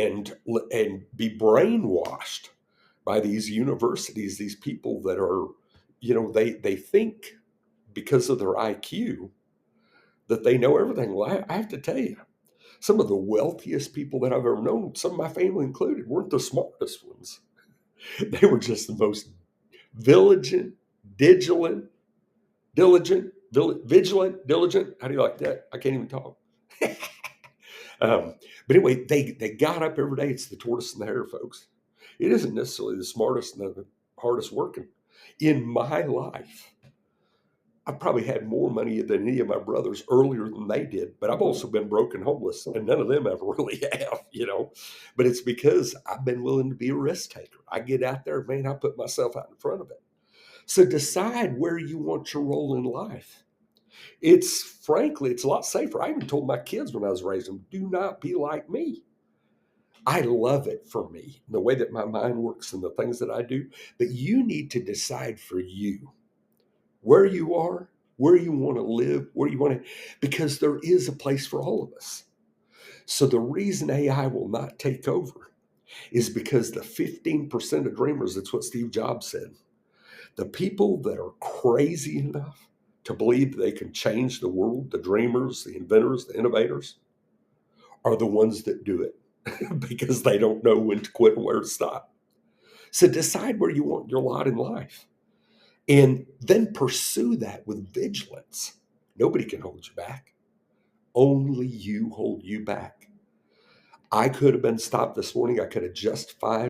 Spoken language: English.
and be brainwashed by these universities, these people that are, they think because of their IQ that they know everything. Well, I have to tell you, some of the wealthiest people that I've ever known, some of my family included, weren't the smartest ones. They were just the most vigilant, diligent, diligent. How do you like that? I can't even talk. But anyway, they got up every day. It's the tortoise and the hare, folks. It isn't necessarily the smartest and the hardest working. In my life, I probably had more money than any of my brothers earlier than they did, but I've also been broke and homeless, and none of them ever really have. But it's because I've been willing to be a risk taker. I get out there, man, I put myself out in front of it. So decide where you want your role in life. Frankly, it's a lot safer. I even told my kids when I was raising them, do not be like me. I love it for me, the way that my mind works and the things that I do. But you need to decide for you where you are, where you want to live, where you want to, because there is a place for all of us. So the reason AI will not take over is because the 15% of dreamers, that's what Steve Jobs said, the people that are crazy enough to believe they can change the world, the dreamers, the inventors, the innovators, are the ones that do it because they don't know when to quit and where to stop. So decide where you want your lot in life and then pursue that with vigilance. Nobody can hold you back. Only you hold you back. I could have been stopped this morning. I could have justified